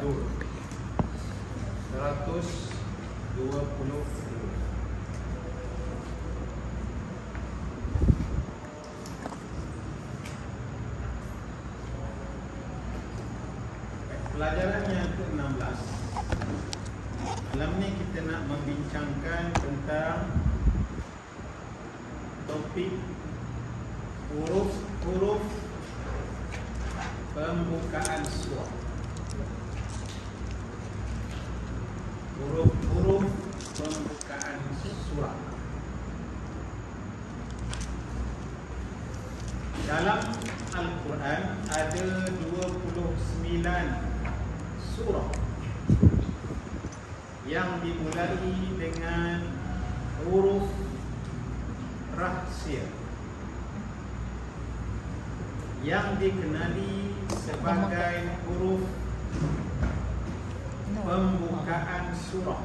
Tawaddur 120. Pelajaran yang ke-16. Malam ni kita nak membincangkan tentang topik huruf-huruf pembukaan surah. Huruf-huruf pembukaan surah. Dalam Al-Quran ada 29 surah yang dimulai dengan huruf rahsia yang dikenali sebagai huruf pembukaan surah.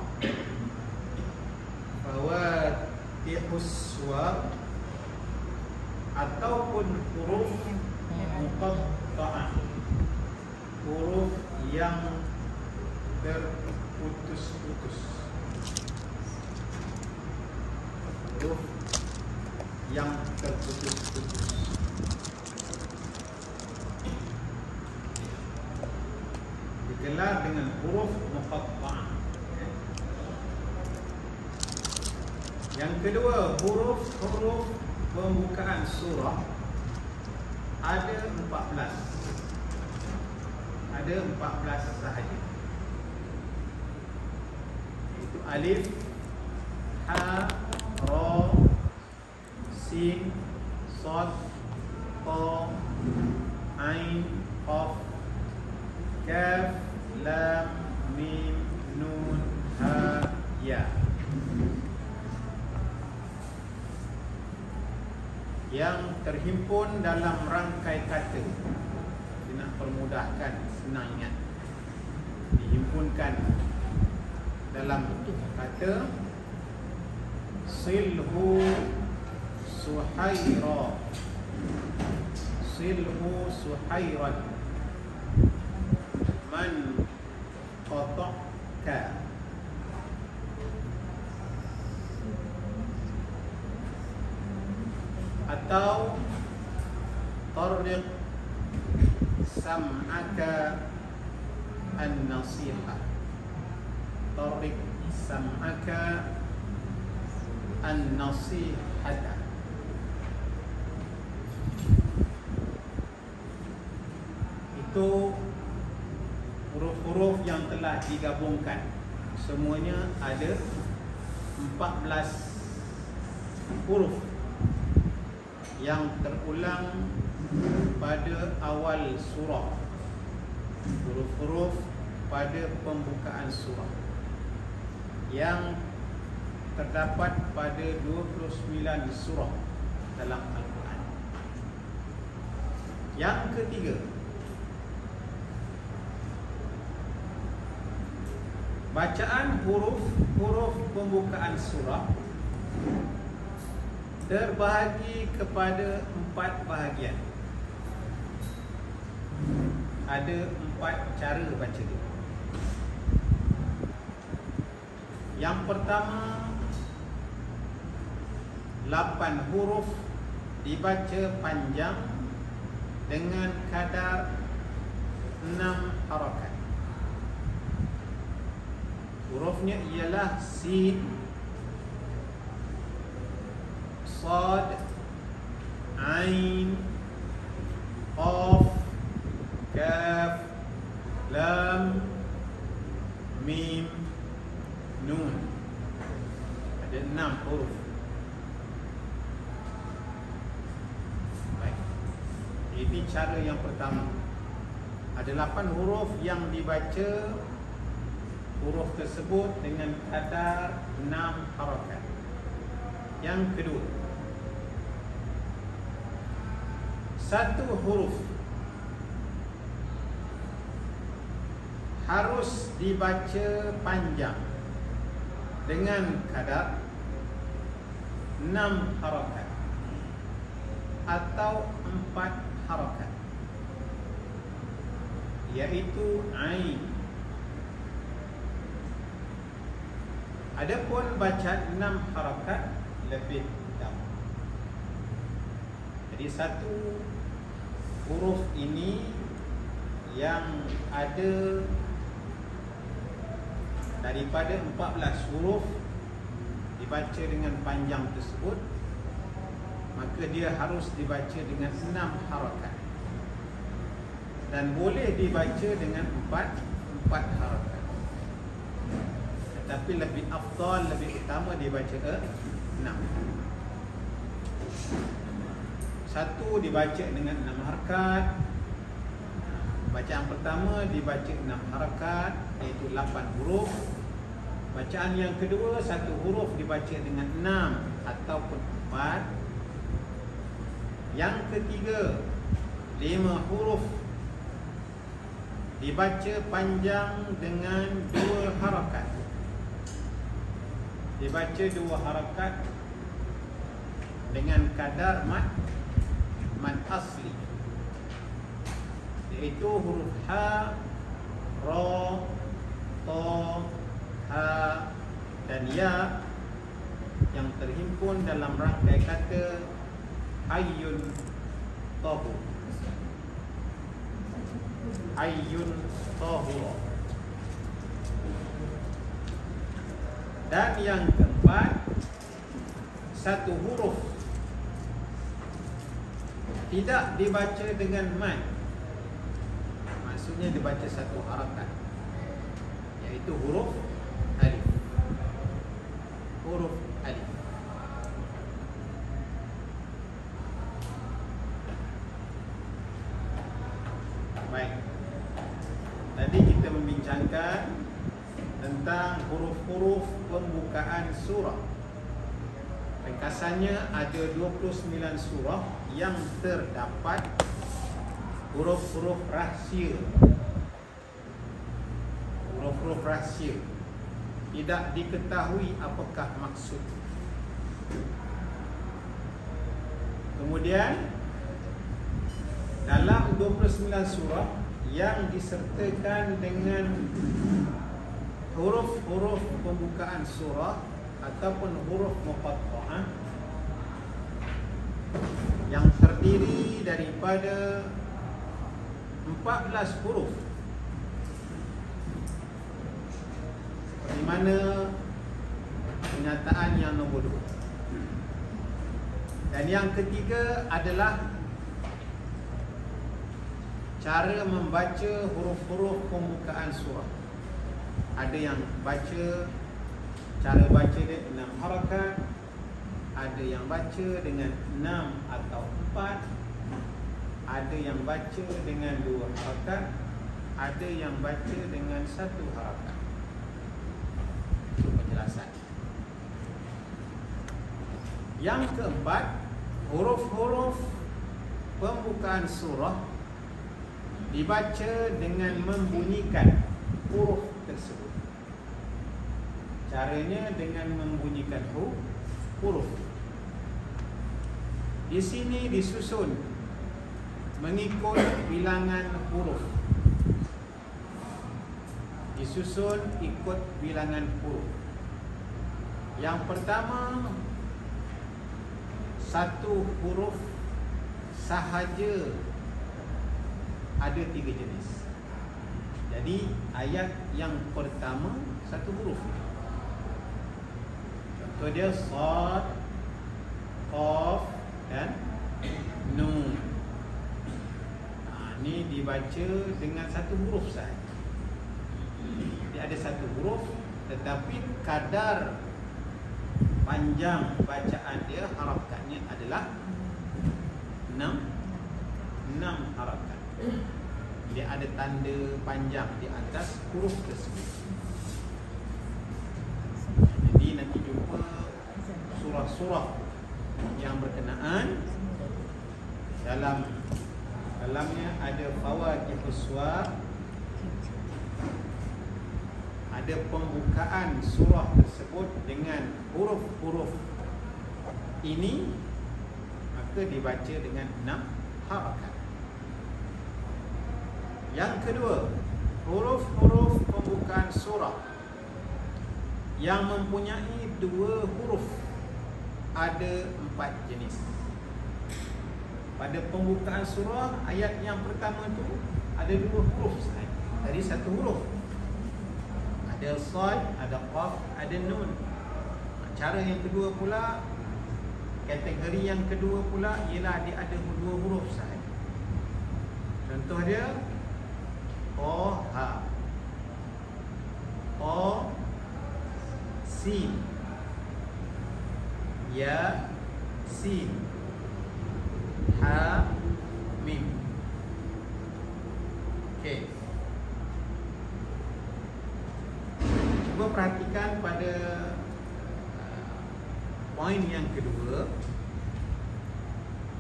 Fawatihus surah ataupun huruf muqatta'ah, huruf yang terputus-putus, huruf yang terputus-putus. Digelar dengan huruf muqatta'ah. Yang kedua, huruf-huruf pembukaan surah ada 14. Ada 14 sahaja. Itu alif, ha, ra, sin, sad, ta, ain, qaf, kaf, lam, mim, nun, ha, ya. Yang terhimpun dalam rangkai kata. Dia nak permudahkan, senang ingat. Dihimpunkan dalam kata silhu suhaira, silhu suhairan, man qata'ka, atau tarriq sam'aka an-nasihah, tarriq sam'aka an-nasihata. Itu huruf-huruf yang telah digabungkan. Semuanya ada 14 huruf yang terulang pada awal surah, huruf-huruf pada pembukaan surah yang terdapat pada 29 surah dalam Al-Quran. Yang ketiga, bacaan huruf-huruf pembukaan surah terbahagi kepada 4 bahagian. Ada 4 cara baca dia. Yang pertama, 8 huruf dibaca panjang dengan kadar 6 harakat. Hurufnya ialah sin, sad, ain, qaf, kaf, lam, mim, nun. Ada 6 huruf. Baik. Ini cara yang pertama. Ada 8 huruf yang dibaca, huruf tersebut dengan kadar 6 harakat. Yang kedua, 1 huruf harus dibaca panjang dengan kadar 6 harakat atau 4 harakat, iaitu ain, Adapun baca 6 harakat lebih utama. Jadi satu huruf ini yang ada daripada 14 huruf dibaca dengan panjang tersebut, maka dia harus dibaca dengan 6 harakat dan boleh dibaca dengan 4 harakat. Tetapi lebih afdal, lebih utama dibaca 6. Satu dibaca dengan 6 harakat. Bacaan pertama dibaca 6 harakat, iaitu 8 huruf. Bacaan yang kedua, satu huruf dibaca dengan 6 ataupun 4. Yang ketiga, 5 huruf dibaca panjang dengan 2 harakat. Dibaca 2 harakat dengan kadar mad asli, iaitu huruf ha, ra, ta, ha dan ya yang terhimpun dalam rangkai kata hayyun tahur. Hayyun tahur. Dan yang keempat, satu huruf tidak dibaca dengan mad, maksudnya dibaca satu harakat, iaitu huruf alif. Huruf alif. Baik. Tadi kita membincangkan tentang huruf-huruf pembukaan surah. Ringkasannya ada 29 surah yang terdapat huruf-huruf rahsia. Huruf-huruf rahsia tidak diketahui apakah maksud. Kemudian dalam 29 surah yang disertakan dengan huruf-huruf pembukaan surah ataupun huruf muqatta'ah yang terdiri daripada 14 huruf, di mana kenyataan yang nombor 2. Dan yang ketiga adalah cara membaca huruf-huruf pembukaan surah. Ada yang baca, cara baca dia 6 harakat, ada yang baca dengan 6 atau 4, ada yang baca dengan 2 harakat, ada yang baca dengan 1 harakat. Itu penjelasan. Yang keempat, huruf-huruf pembukaan surah dibaca dengan membunyikan huruf tersebut. Caranya dengan membunyikan huruf. Di sini disusun mengikut bilangan huruf. Disusun ikut bilangan huruf. Yang pertama, satu huruf sahaja ada 3 jenis. Jadi ayat yang pertama satu huruf. Contoh dia Sad, Qaf dan Nun. Ini dibaca dengan satu huruf sahaja. Dia ada satu huruf, tetapi kadar panjang bacaan dia, harakatnya adalah 6 harakat. Dia ada tanda panjang di atas huruf tersebut. Jadi nanti jumpa surah-surah yang berkenaan. Dalamnya ada fawaidus suwar, ada pembukaan surah tersebut dengan huruf-huruf ini, maka dibaca dengan 6 harakat. Yang kedua, huruf-huruf pembukaan surah yang mempunyai 2 huruf. Ada 4 jenis. Pada pembukaan surah, ayat yang pertama tu ada 2 huruf sahaja. Dari 1 huruf. Ada sad, ada qaf, ada nun. Cara yang kedua pula, kategori yang kedua pula ialah dia ada 2 huruf sahaja. Contoh dia o, ha, o, sin, ya, sin, ha, mim. Okey. Cuba perhatikan pada poin yang kedua.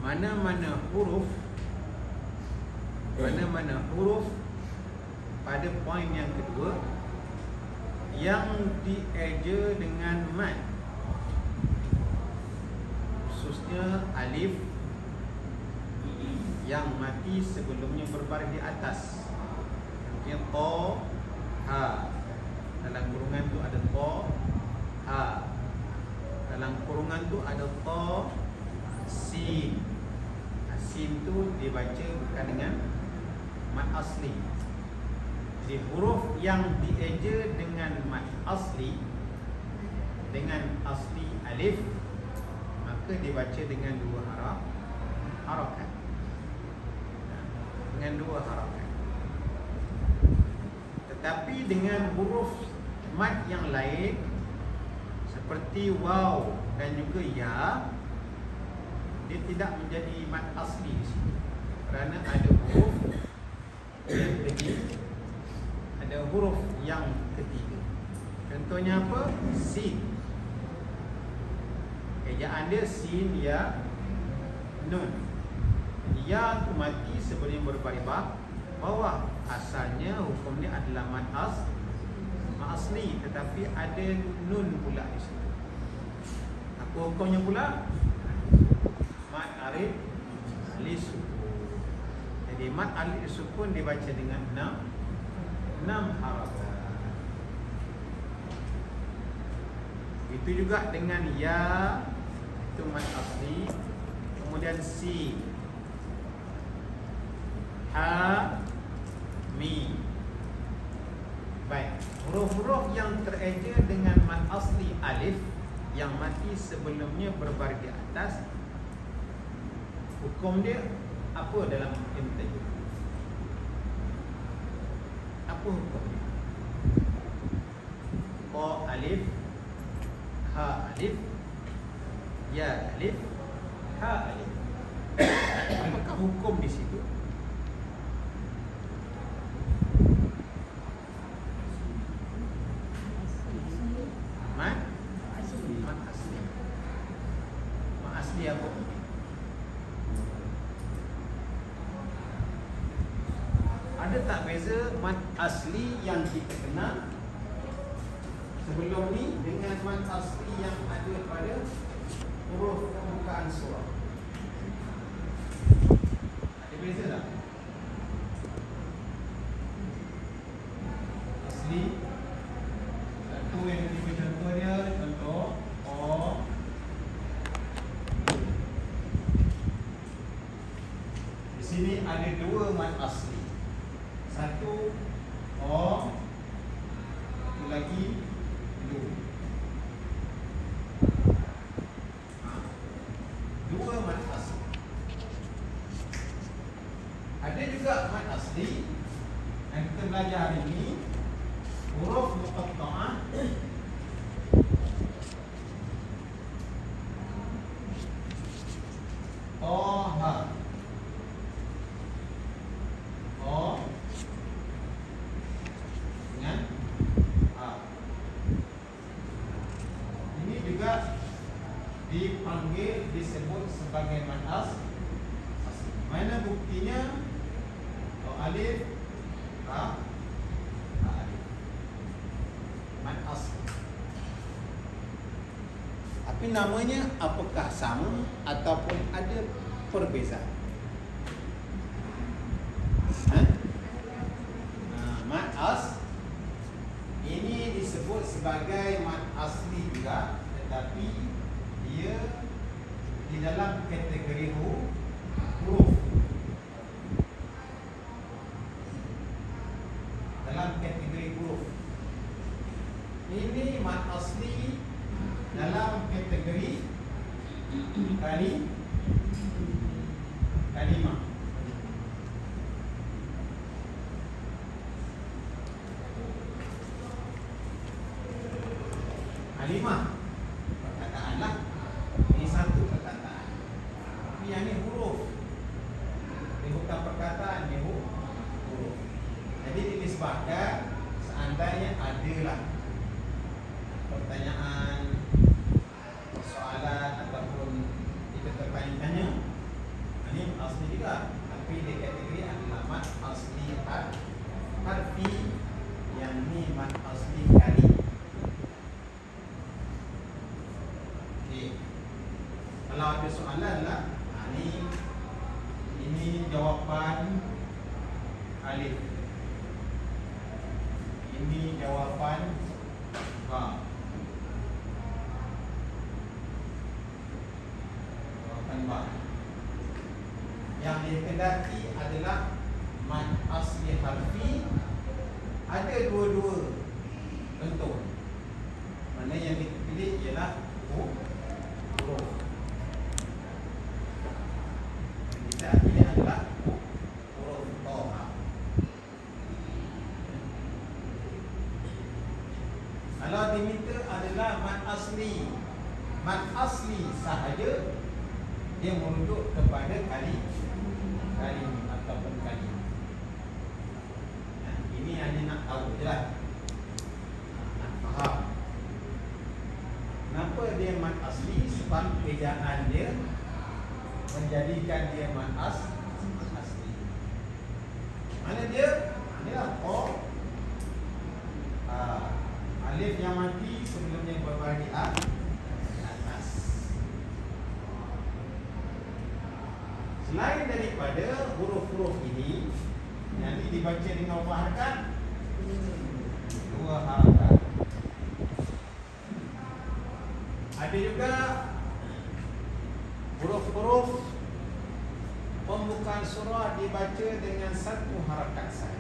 Mana-mana huruf pada poin yang kedua yang dieja dengan mad, khususnya alif yang mati sebelumnya berbaris di atas. Contohnya to, ha. Dalam kurungan tu ada to, ha. Dalam kurungan tu ada to, sin. Sin tu dibaca bukan dengan mad asli. Jadi huruf yang dieja dengan mad asli, dengan asli alif, maka dibaca dengan 2 harakat. Dengan 2 harakat. Tetapi dengan huruf mad yang lain seperti waw dan juga ya, dia tidak menjadi mad asli di sini kerana ada huruf yang ketiga. Ada huruf yang ketiga. Contohnya apa? Sin. Ejaan dia sin, ya, nun. Ya tu mati sebelum berbaris bawah. Asalnya hukum dia adalah mad asli, tetapi ada nun pula di situ. Apa hukumnya pula? Mad alif sukun. Jadi mad alif sukun dibaca dengan 6 harakat. Itu juga dengan ya, itu mad asli. Kemudian sin, ha, mi. Baik, huruf-huruf yang tereja dengan mad asli alif yang mati sebelumnya berbaris di atas, hukum dia apa dalam ilmu tajwid? Apa hukum dia? O alif, ha alif, ya alif, ha alif. Apakah hukum di situ? Mad asli. Mad asli apa? Ada tak beza mad asli yang kita kenal sebelum ni dengan mad asli yang ada pada huruf pembukaan surah? Ada beza tak? Asli satu yang ketiga, contoh dia, contoh o. Di sini ada 2 mad asli. Satu o, satu lagi lu. 2 mad asli. Ada juga mad asli yang kita belajar hari ini, huruf muqatta'ah. Toha, o dengan a. Ini juga dipanggil, disebut sebagai mad asli. Mana buktinya? O alif, ha, alif. Mad asli. Tapi namanya apakah sama ataupun ada perbezaan? Mad asli ini disebut sebagai mad mat asli dalam kategori kalimah. Kalimah perkataan lah. Ini satu perkataan. Tapi yang ni huruf. Ini bukan perkataan, ini huruf. Jadi dinisbahkan seandainya adalah pertanyaan, soalan ataupun kita tertanya-tanya, ini asli juga. Tapi di kategori adalah mat asli harfi, yang ni mat asli kali. Okay. Kalau ada soalan lah, ini jawapan alif, ini jawapan ba, jawapan ba. Yang dikehendaki adalah mat asli harfi, ada dua-dua bentuk. Mana yang dipilih ialah huruf. Kita pilih adalah huruf Toha. Kalau diminta adalah mat asli sahaja, dia merujuk kepada kalim ataupun kalim. Ini hanya nak tahu je lah, nak faham. Kenapa dia mat asli? Sebab ejaan dia menjadikan dia mat asli. Mana dia? Inilah alif yang mati sebelumnya berbagi atas. Selain daripada huruf-huruf ini, nanti dibaca dengan berapa harakat? 2 harakat. Ada juga huruf-huruf pembukaan surah dibaca dengan 1 harakat saja.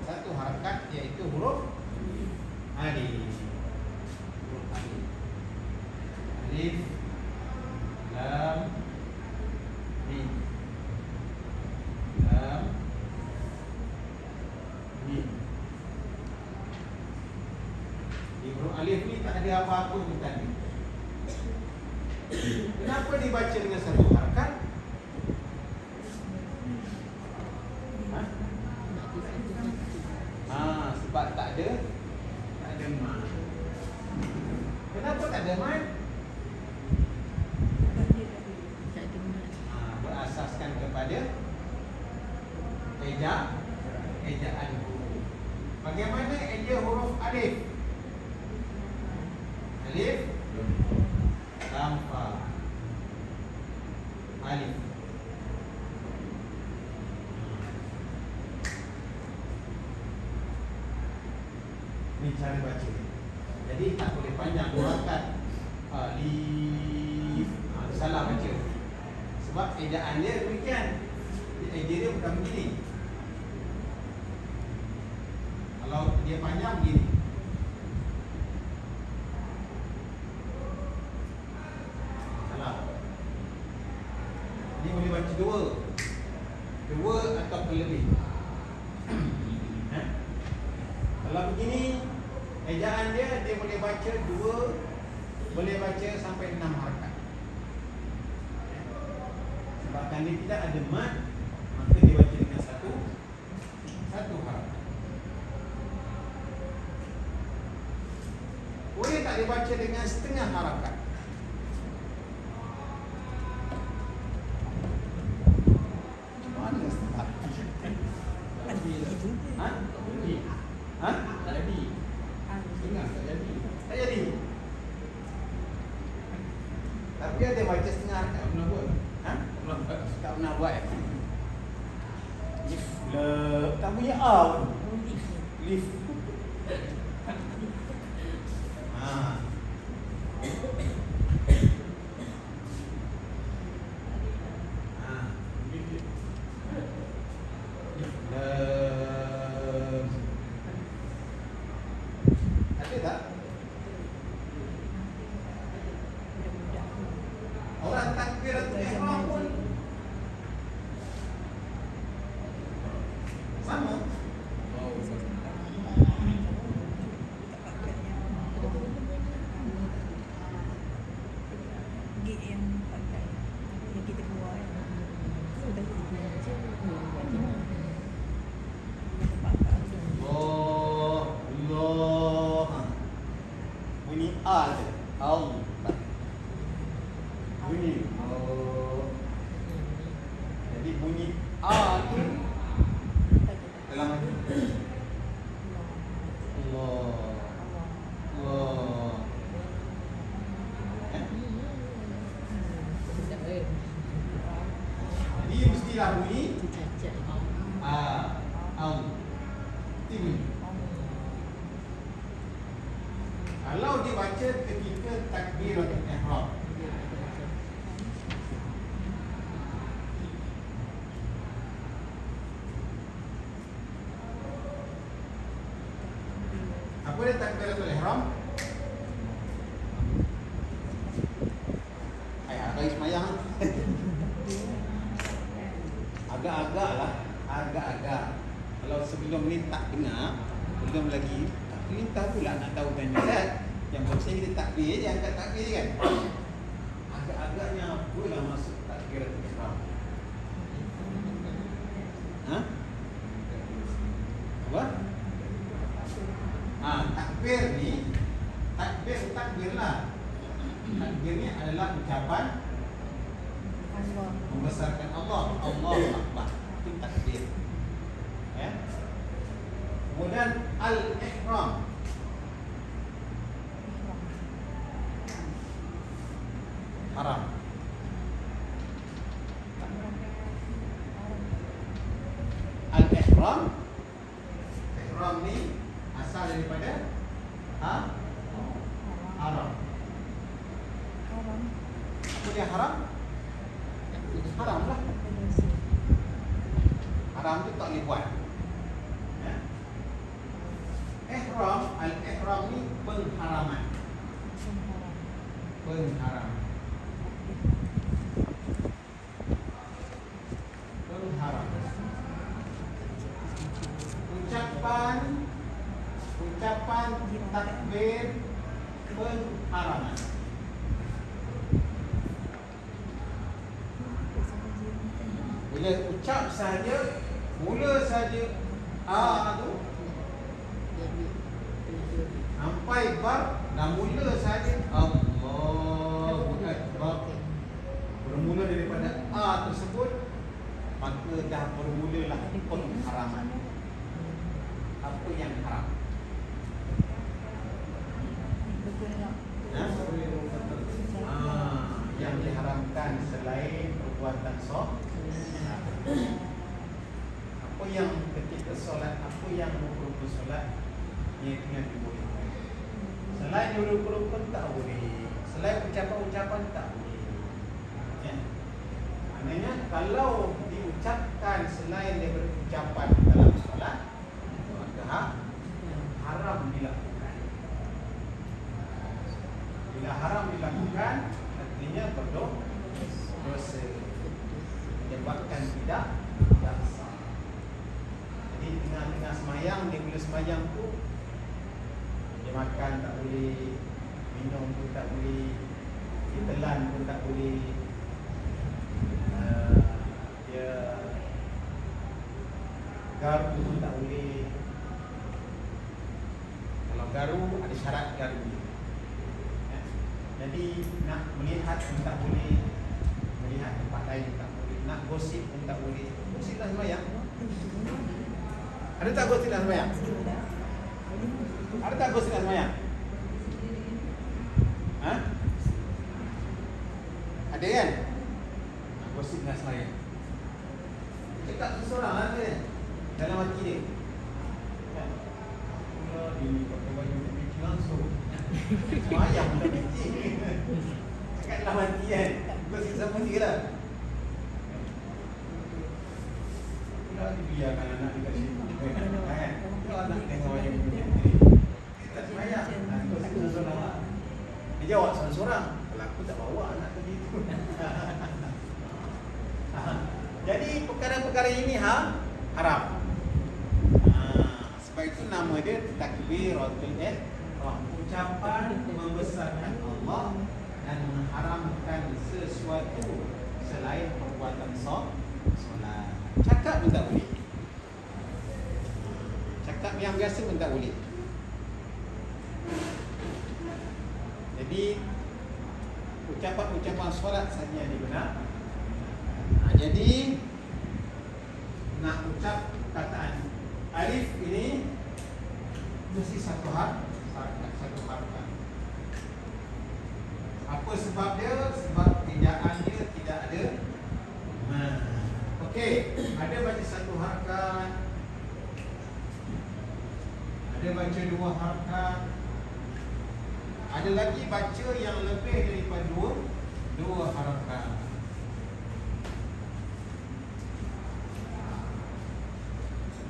1 harakat, iaitu huruf alif. Huruf alif. Alif, lam, mim. Lam, mim. Di huruf alif ni tak ada apa-apa pun tadi. Kenapa dibaca dengan 1 harakat? Sebab tak ada mat. Kenapa tak ada mat? Berasaskan kepada ejaan huruf. Bagaimana eja huruf alif? Alif, lam, fa. Alif. Ini cara baca. Jadi tak boleh panjang harakat. Alif. Salah baca. Sebab ejaan dia demikian. Eja dia bukan begini. Kalau dia panjang begini. Salah. Ini boleh baca 2 atau lebih. Kalau begini, ejaan dia boleh baca 2, boleh baca sampai 6 harakat. Sebabkan dia tidak ada mat, maka dia baca dengan satu harakat. Boleh tak dibaca dengan setengah harakat? Mana setengah? Tak jadi. Setengah tak jadi. Tak jadi. Tapi ada baca setengah harakat. Tak pernah buat. Tak pernah buat. Lift. Tak punya A pun. Lift. sama. Bunyi A je. Allah. Bunyi jadi bunyi A tu dalam hati. Allah. Allah. Jadi mestilah bunyi A. Ini. Kalau dibaca ketika takbiratul ihram, apa dia takbiratul ihram? Agak ismayang. Agak-agak lah, agak-agak. Kalau sebelum ni tak dengar, belum lagi tak perintah pula nak tahu tanya. Yang penting kita takbir je, angkat takbir je kan. Agak-agaknya apalah masuk takbiratul ihram. Apa? Takbir ni, takbir lah. Takbir ni adalah ucapan membesarkan Allah, Allahu Akbar. Itu takbir. Ya. Kemudian al-ihram. Haram. Al-ihram. Ihram ni asal daripada haram. Apa dia haram? Haram lah. Haram tu tak boleh buat. Ya? Ihram, al-ihram ni pengharaman. Pengharaman. Ucapan takbir pengharaman. Bila ucap saja, mula saja tu sampai bar dah mula saja Allahu Akbar, bermula daripada tersebut, maka dah bermulalah pengharaman. Apa yang haram? Yang diharamkan selain perbuatan solat. Apa yang ketika solat, apa yang rukun solat, niatnya dibolehkan. Selain rukun tak boleh. Selain ucapan-ucapan tak boleh. Ya. Maknanya kalau diucapkan selain daripada ucapan dalam solat, haram dilakukan. Bila haram dilakukan, artinya berdosa, menyebabkan tidak sah. Jadi tengah-tengah semayang, dia bila semayang tu dia makan tak boleh, minum pun tak boleh, dia telan pun tak boleh, dia garu pun tak boleh. Garu ada syarat garu. Ya. Jadi nak melihat pun tak boleh, melihat tempat lain tak boleh, nak gosip pun tak boleh. Gosip dalam sembahyang? Ada tak gosip dalam sembahyang? Ada tak gosip dalam sembahyang? Ada kan? Gosip dalam sembahyang. Cakap seseorang lah dia dalam hati dia. Ini pakai baju putih langsung. Semayang dah putih. Cakap dalam hati kan. Gosip sama dia lah. Kalau dibiarkan anak dekat situ kan. Kalau anak tengok baju putih, dia tak semayang. Gosip seorang lah. Dia jawab seorang-seorang. Kalau aku tak bawa anak ke situ. Jadi perkara-perkara ini haram. Sebab itu nama dia takbiratul ihram, ucapan membesarkan Allah dan mengharamkan sesuatu selain perbuatan solat. Cakap pun tak boleh. Cakap yang biasa pun tak boleh. Jadi ucapan-ucapan solat saja yang digunakan. Jadi nak ucap kataan alif ini mesti satu harakat. Apa sebab dia? Sebab ejaan dia tidak ada. Okey, ada baca satu harakat, ada baca dua harakat, ada lagi baca yang lebih daripada dua harakat.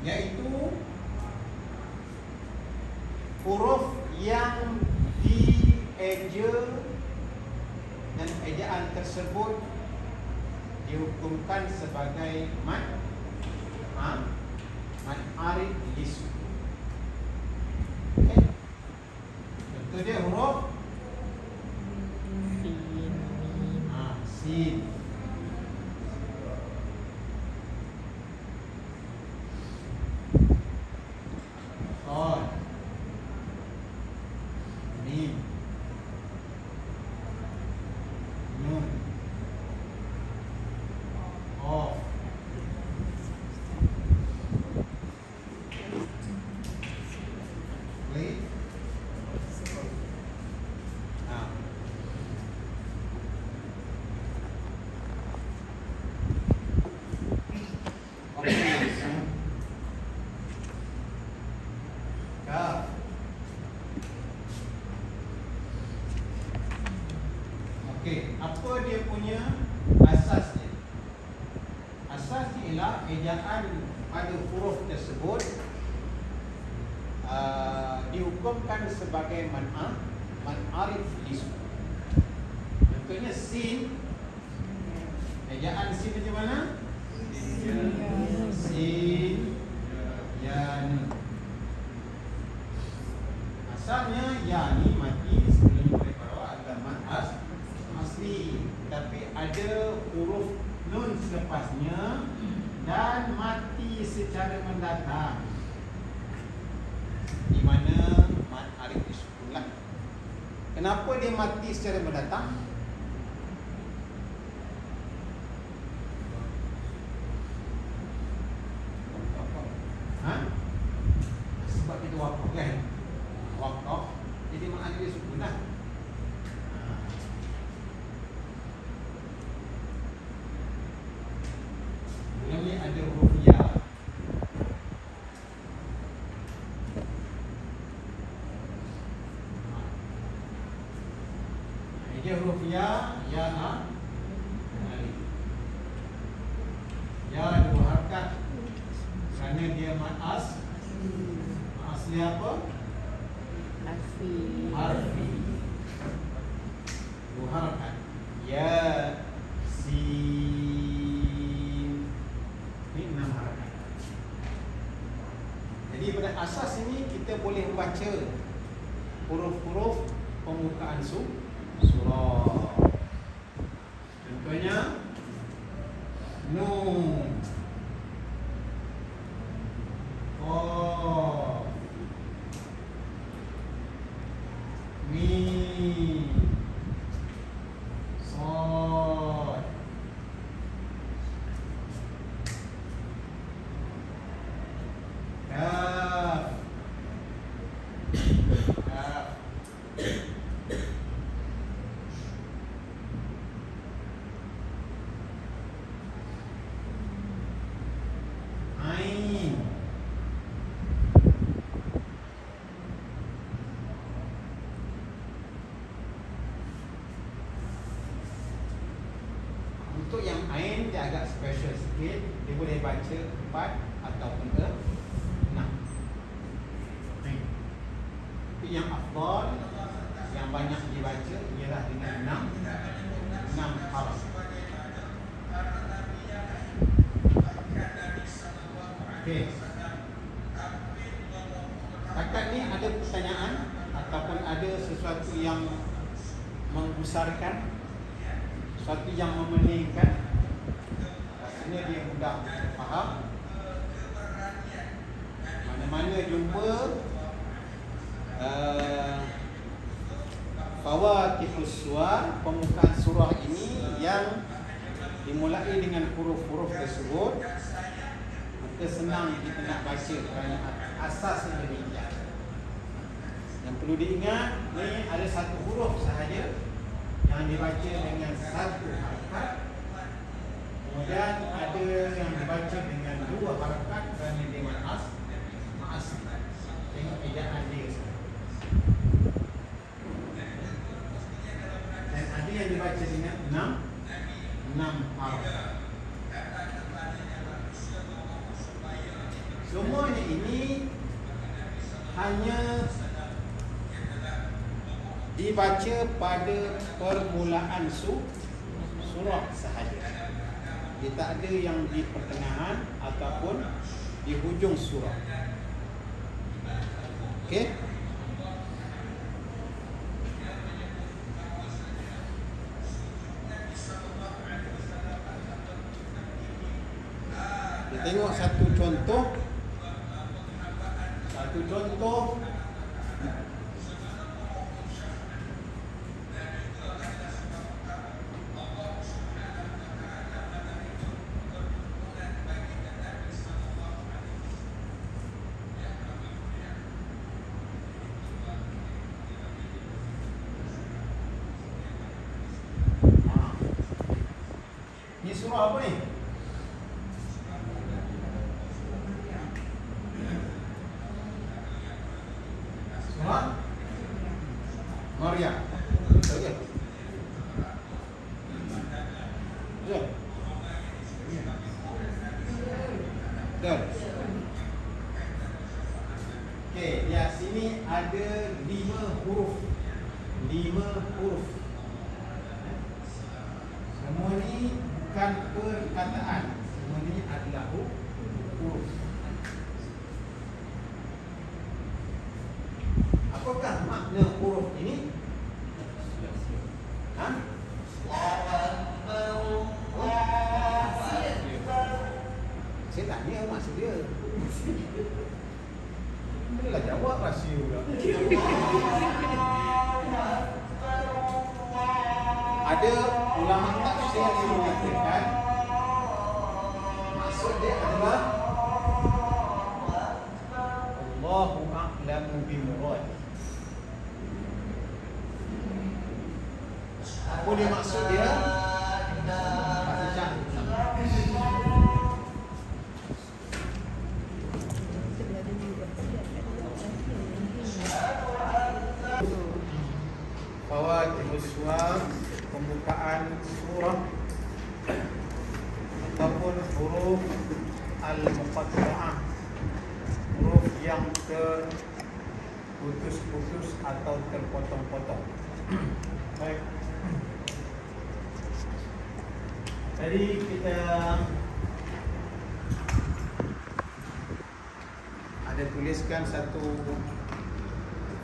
Iaitu huruf yang dieja dan ejaan tersebut dihukumkan sebagai mad arid lisukun. Okay. Contoh dia huruf sin. Son. Mim. Nun. Qaf. Lih. Okey, apa dia punya asas dia? Asas dia ialah ejaan pada huruf tersebut dihukumkan sebagai man'arif lisukun. Contohnya sin, ejaan sin macam mana? Sin ya nun. Asalnya ya ni mati sebelum mereka adalah mad asli, tapi ada huruf nun selepasnya dan mati secara mendatang, di mana mad arif disukun lah. Kenapa dia mati secara mendatang? Sebab kita wakaf kan? Wakaf, jadi mad arif disukun lah. Ini ada huruf ya. Ini huruf ya, ya alif. Ya dua harakat kerana dia mad asli apa? Harfi. Dua harakat. Ya sin. Ini 6 harakat. Jadi pada asas ini kita boleh membaca huruf-huruf pembukaan surah. Contohnya nun, qaf, mim, shad, kaf, ain, untuk yang ain dia agak special sikit, dia boleh baca 4 ataupun 6. Tapi yang afdal, yang banyak dibaca ialah dengan 6 harf. Okey. sesuatu yang membesarkan, sesuatu yang memeningkan, rasanya dia mudah faham. Mana-mana jumpa Fawatihus Suwar, pembukaan surah ini yang dimulai dengan huruf-huruf tersebut, maka senang kita nak baca kerana asasnya demikian. Yang perlu diingat, ni ada satu huruf sahaja yang dibaca dengan satu harakat, kemudian ada yang dibaca dengan dua harakat kerana dia ma'as. Tengok ejaan dia. Dan ada yang dibaca dengan enam harakat. Semuanya ini hanya dibaca pada permulaan surah sahaja. Dia tak ada yang di pertengahan ataupun di hujung surah. Okey? Kita tengok satu contoh. Ni surah apa ni? Surah Maryam. Betul ke? Betul. Betul. Okey, di sini ada 5 huruf. 5 huruf. Semua ni bukan perkataan, semua ni adalah huruf. Apakah makna huruf ini? Ha? Saya tanya maksud dia. Inilah jawab rahsia pula. Ada ulama tafsir yang mengatakan maksud dia adalah Allahu a'lamu bimurad. Apa dia maksud dia? Fawatihus Suwar, pembukaan surah ataupun huruf al-muqatta'ah, huruf yang terputus-putus atau terpotong-potong. Baik. Jadi kita ada tuliskan satu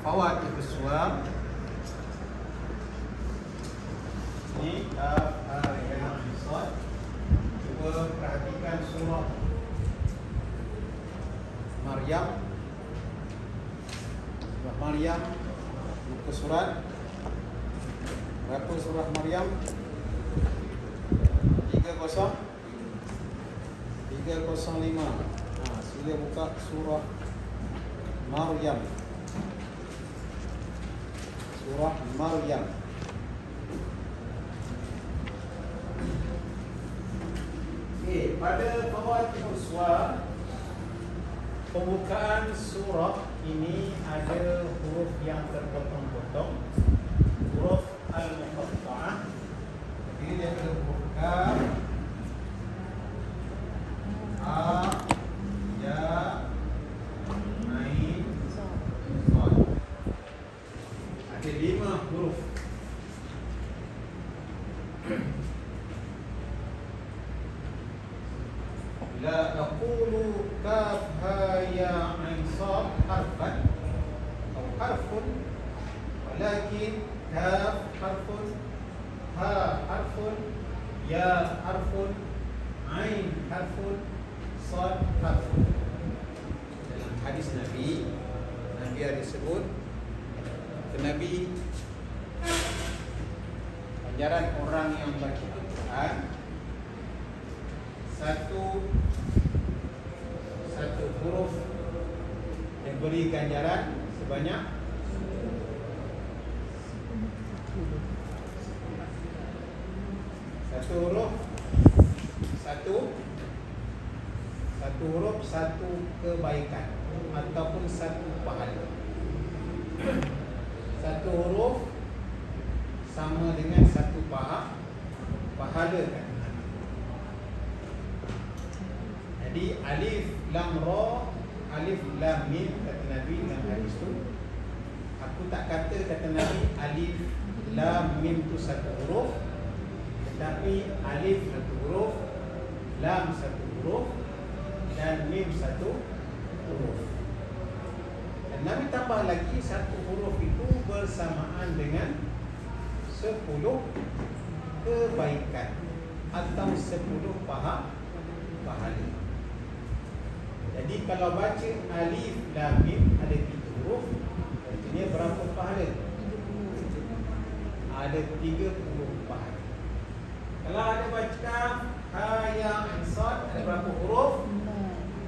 Fawatihus Suwar. Ini cuba perhatikan surah Maryam. Surah Maryam, muka surat berapa surah Maryam? 305. Sila buka surah Maryam. Surah Maryam. Pada Fawatihus Suwar, pembukaan surah ini ada huruf yang terpotong-potong, huruf al-muqatta'ah. Jadi dia ada huruf kaf, a, ya, ain, sad. Ada 5 huruf. La taqulu kaf ha ya ain sad harfan atau harfun, Lakin kaf harfun, ha harfun, ya harfun, ain harfun, sad harfun. Dalam hadis Nabi ada sebut Nabi ajaran orang yang baca Al-Quran satu huruf diberi ganjaran sebanyak 1 huruf satu kebaikan ataupun satu pahala. 1 huruf sama dengan 1 pahala kan. Jadi alif lam ra, alif lam mim kata Nabi dalam hadis tu. Aku tak kata Nabi alif lam mim tu 1 huruf, tetapi alif 1 huruf, lam 1 huruf dan mim 1 huruf. Dan Nabi tambah lagi 1 huruf itu bersamaan dengan 10 kebaikan atau 10 pahala. Jadi kalau baca alif lam mim ada 3 huruf, artinya berapa pahala? Ada 30 pahala. Kalau ada baca ha ya ain sad ada berapa huruf?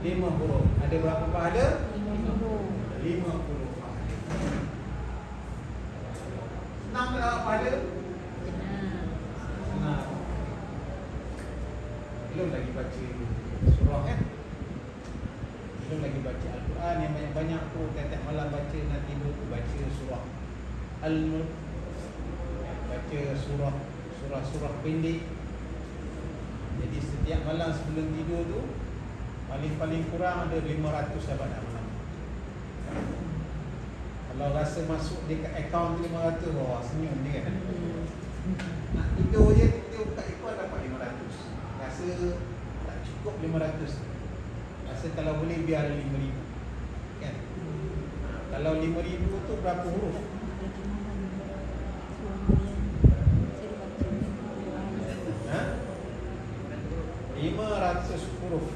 5 huruf. Ada berapa pahala? 50 pahala. Senang berapa pahala? Senang. Belum lagi baca surah kan? Belum lagi baca Al-Quran yang banyak-banyak tu. Tiap-tiap malam baca, nak tidur tu baca surah Al-Mulk, baca surah pendek. Jadi setiap malam sebelum tidur tu paling kurang ada 500 sahabat malam. Kalau rasa masuk dekat akaun 500, wah senyum dia kan. Nak tidur je, kita buka akaun dapat 500. Rasa tak cukup 500. Rasa kalau boleh biar 5,000 kan. Kalau 5,000 tu berapa huruf? Ha? 500 huruf.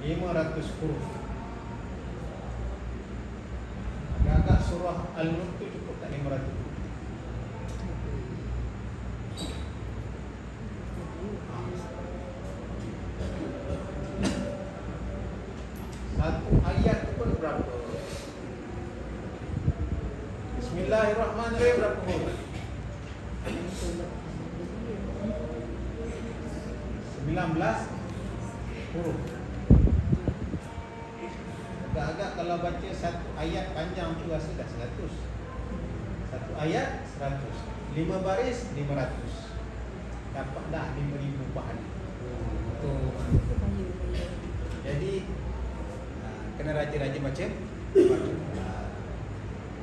500 huruf. Agak-agak surah Al-Mulk tu cukup tak 500? Satu ayat tu pun berapa? Bismillahirrahmanirrahim berapa huruf? 19 huruf. Agak-agak kalau baca satu ayat panjang tu rasa dah 100. Satu ayat 100. 5 baris 500. Dapat dah 5,000 pahala. Jadi kena rajin-rajin baca.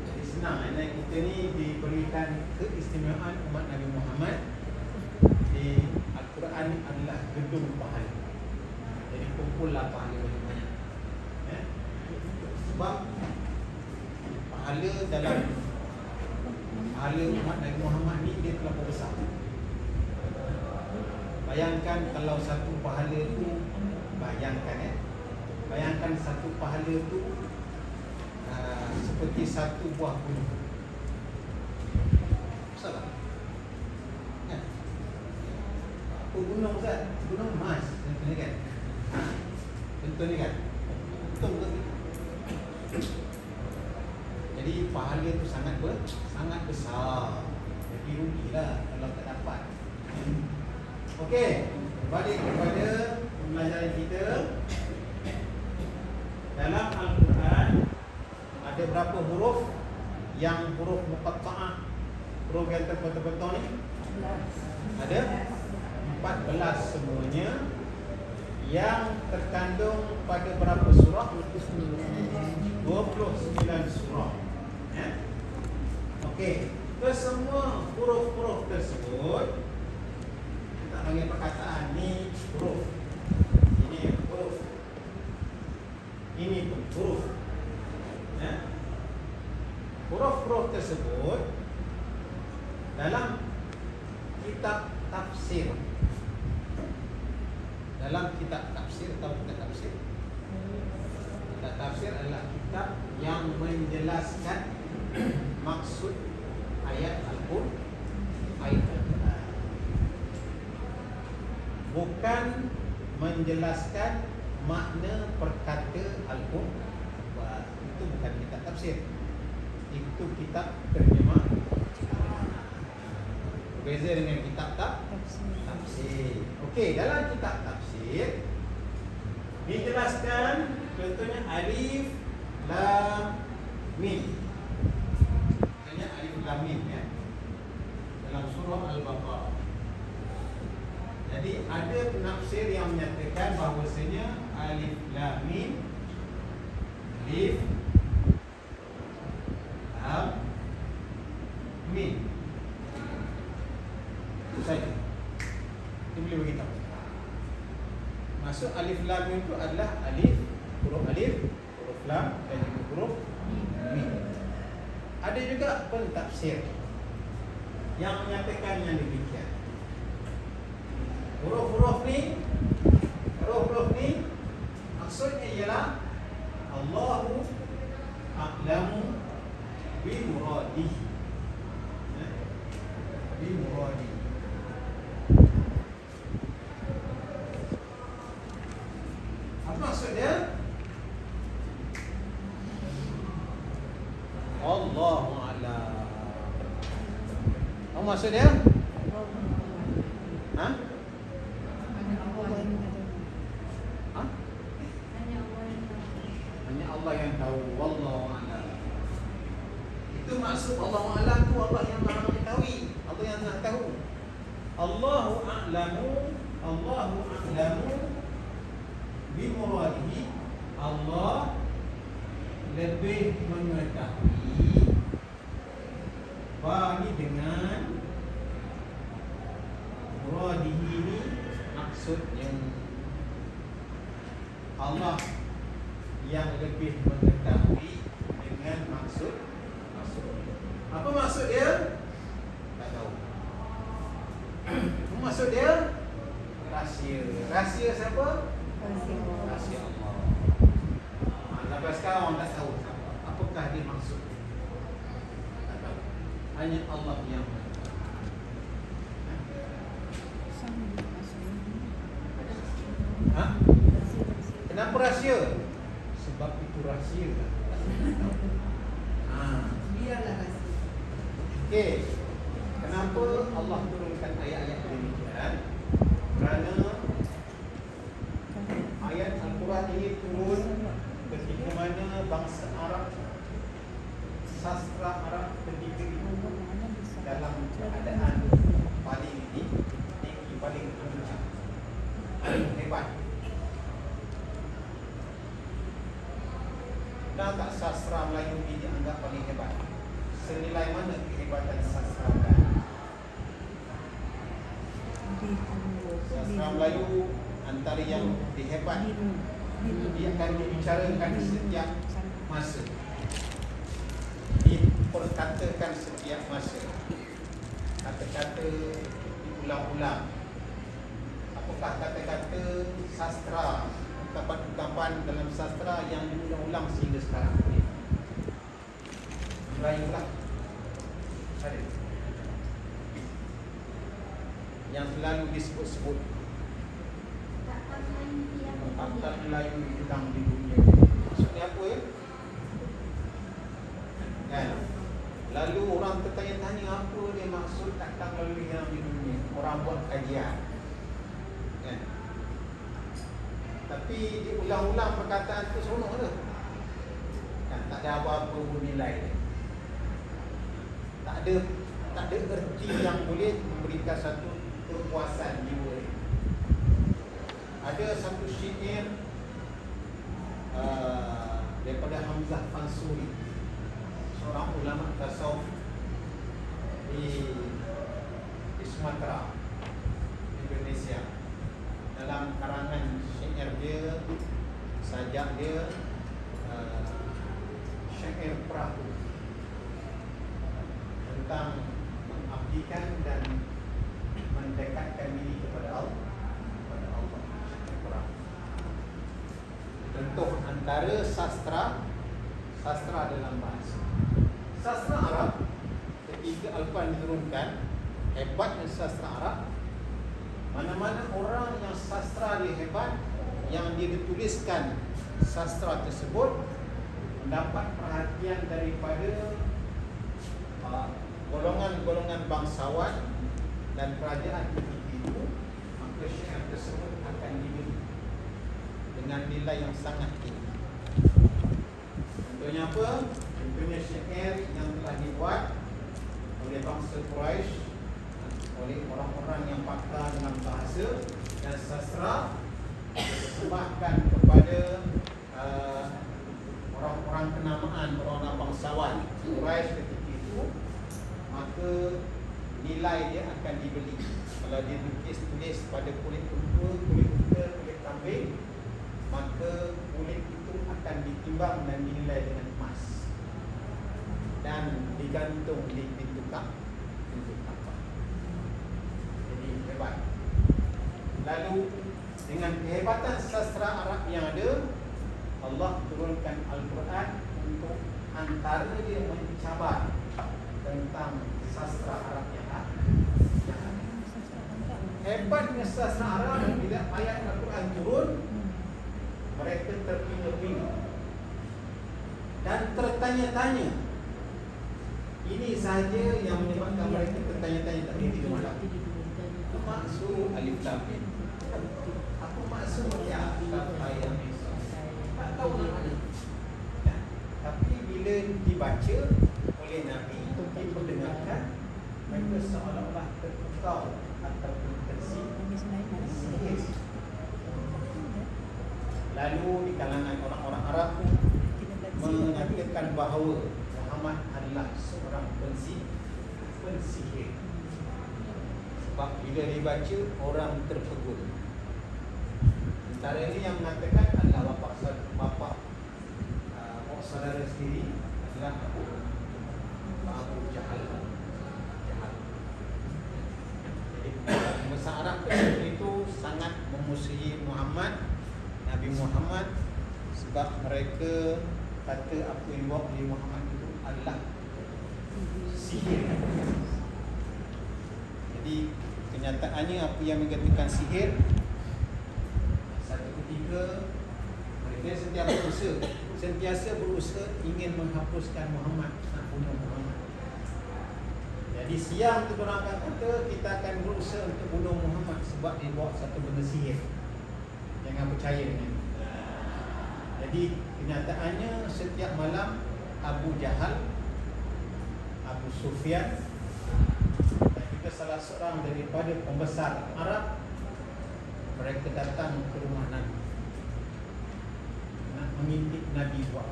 Jadi senang kita ni diberikan keistimewaan umat Nabi Muhammad. Di Al-Quran adalah gedung pahala. Jadi kumpullah pahala banyak-banyak. Sebab pahala dalam pahala umat Nabi Muhammad ni dia terlalu besar. Bayangkan kalau satu pahala tu, bayangkan satu pahala tu seperti satu buah gunung. Besar tak? Kan? Apa gunung Ustaz? Gunung emas. Contohnya kan? Contohnya kan? Betul ke? Jadi pahala tu sangat besar. Jadi rugilah kalau tak dapat. Okey, kembali kepada pembelajaran kita. Dalam Al-Quran ada berapa huruf yang huruf muqatta'ah, huruf yang terpotong-potong ni? Ada 14 semuanya yang terkandung pada berapa surah? 29 surah. Okey, kesemua huruf-huruf tersebut kita panggil perkataan ni huruf. Ini huruf. Ini pun huruf. Huruf tersebut dalam kitab tafsir. Dalam kitab tafsir, tahu kitab tafsir? Kitab tafsir adalah kitab yang menjelaskan maksud ayat Al-Quran. Bukan menjelaskan makna perkata Al-Quran. Itu bukan kitab tafsir. Itu kitab terjemah. Berbeza dengan kitab tafsir. Okey, dalam kitab tafsir dijelaskan contohnya alif lam mim. Contohnya alif lam mim ya. Dalam surah Al-Baqarah. Jadi ada penafsir yang menyatakan bahawasanya alif lam mim, alif lam mim itu saja. Kita boleh beritahu. Maksud alif lam mim itu adalah huruf alif, huruf lam dan juga huruf mim. Ada juga pentafsir yang menyatakan yang demikian. Huruf-huruf ni maksudnya ialah Allahu a'lamu bi muradihi. Bi muradihi. Apa maksud dia? Allahu a'lam. Apa maksud dia? Ha? Hanya Allah yang tahu. Wallahu a'lam. Itu maksud Allahu a'lam tu Allah yang Maha mengetahui. Allah yang Maha tahu. Allahu a'lamu bi muradihi. Allah lebih mengetahui bagi dengan muradihi ini maksudnya Allah yang lebih mengetahui dengan maksud. Apa maksud dia? Tak tahu. Apa maksud dia? Rahsia. Rahsia siapa? Rahsia Allah. Sampai sekarang orang tak tahu apakah dia maksud. Tak tahu. Hanya Allah yang Kenapa rahsia? Sebab itu rahsia kan? Biarlah rahsia. Okey. Kenapa Allah turunkan ayat-ayat demikian? Kerana ayat Al-Quran ini turun ketika mana bangsa Arab, sastra Arab ketika itu dalam keadaan paling tinggi, paling puncak, paling hebat. Dan tak sastra Melayu ini dianggap paling hebat. Senilai mana kehebatan sastra Melayu? Sastra Melayu antara yang dihebat. Dia akan dibicarakan setiap masa, diperkatakan setiap masa. Kata-kata diulang-ulang. Apakah kata-kata sastra, ungkapan-ungkapan dalam sastra yang diulang-ulang sehingga sekarang ini? Melayu lah. Ada yang selalu disebut-sebut Akta Melayu hilang di dunia. Maksudnya apa ya? Kan? Lalu orang tertanya-tanya apa dia maksud takkan lalu hilang di dunia. Orang buat kajian. Kan? Tapi diulang-ulang perkataan itu seronok ke? Kan? Tak ada apa-apa bernilai. Tak ada erti yang boleh memberikan satu kepuasan jiwa. Ada satu syair daripada Hamzah Fansuri, seorang ulama tasawuf di Sumatera, Indonesia. Dalam karangan syair dia, sajak dia, syair perahu. tentang mengabdikan dan mendekatkan diri kepada Allah. Contoh antara sastra dalam bahasa. Sastra Arab ketika Al-Quran diturunkan, hebatnya sastra Arab. Mana-mana orang yang sastra dia hebat, yang dia dituliskan sastra tersebut mendapat perhatian daripada golongan-golongan bangsawan dan kerajaan ketika itu, maka syair tersebut akan dibeli dengan nilai yang sangat tinggi. Contohnya apa? Contohnya syair yang telah dibuat oleh bangsa Quraisy, oleh orang-orang yang pakar dalam bahasa dan sastra, disebabkan kepada orang-orang kenamaan, orang-orang bangsawan Quraisy ketika itu, maka nilai dia akan dibeli. Kalau dia tulis pada kulit unta, kulit kuda, kulit kambing, maka kulit itu akan ditimbang dan dinilai dengan emas dan digantung di pintu Kaabah. Jadi hebat. Lalu dengan kehebatan sastra Arab yang ada, Allah turunkan Al-Quran untuk antara dia mencabar tentang sastra Arab yang ada. Hebatnya sastra Arab, bila ayat Al-Quran turun, mereka terpinga-pinga dan tertanya-tanya. Ini sahaja yang menyebabkan mereka tertanya-tanya tak berhenti ke malam. Apa maksud alif lam mim? Apa maksud ya ayat ini? Tak tahu mana. Tapi bila dibaca oleh Nabi, diperdengarkan, mereka seolah-olah terpukau ataupun tersihir. Lalu di kalangan orang-orang Arab menyatakan bahawa Muhammad adalah seorang pensihir. Sebab bila dibaca, orang terpegun. Antara ini yang mengatakan adalah bapa saudara sendiri adalah Abu Jahal. Jadi bangsa Arab ketika itu sangat memusuhi Nabi Muhammad, sebab mereka kata apa yang dibawa oleh Muhammad itu adalah sihir. Jadi kenyataannya apa yang mengatakan sihir, satu ketika mereka sentiasa berusaha ingin menghapuskan Muhammad, nak bunuh Muhammad. Jadi siang tu orang akan kata kita akan berusaha untuk bunuh Muhammad sebab dia bawa satu benda sihir. Jangan percaya dengan. Jadi kenyataannya setiap malam Abu Jahal, Abu Sufyan dan juga salah seorang daripada pembesar Arab, mereka datang ke rumah Nabi nak mengintip Nabi buat.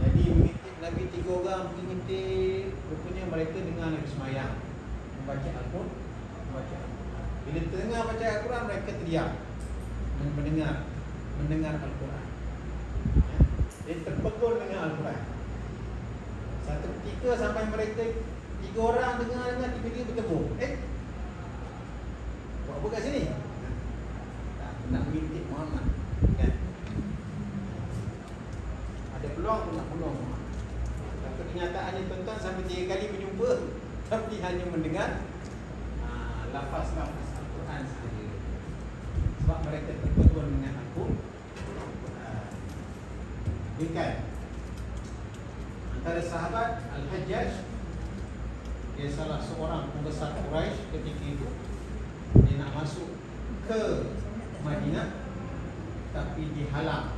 Jadi mengintip Nabi 3 orang mengintip, rupanya mereka dengar Nabi semayang, membaca Al-Quran. Bila terdengar baca Al-Quran, mereka terdiam mendengar Al-Quran. Dia terpegun dengan Al-Quran. Satu ketika sampai mereka 3 orang dengar, tiba-tiba bertemu. Buat apa kat sini? Nak mengintip Muhammad, kan? Ada peluang pun nak bunuh Muhammad. Tapi kenyataannya tuan-tuan sampai 3 kali berjumpa, tapi hanya mendengar lafaz-lafaz Al-Quran sahaja. Sebab mereka terpegun dengan Al-Quran. Bukan. Antara sahabat Al-Hajjaj, dia salah seorang pembesar Quraisy ketika itu. Dia nak masuk ke Madinah, tapi dihalang.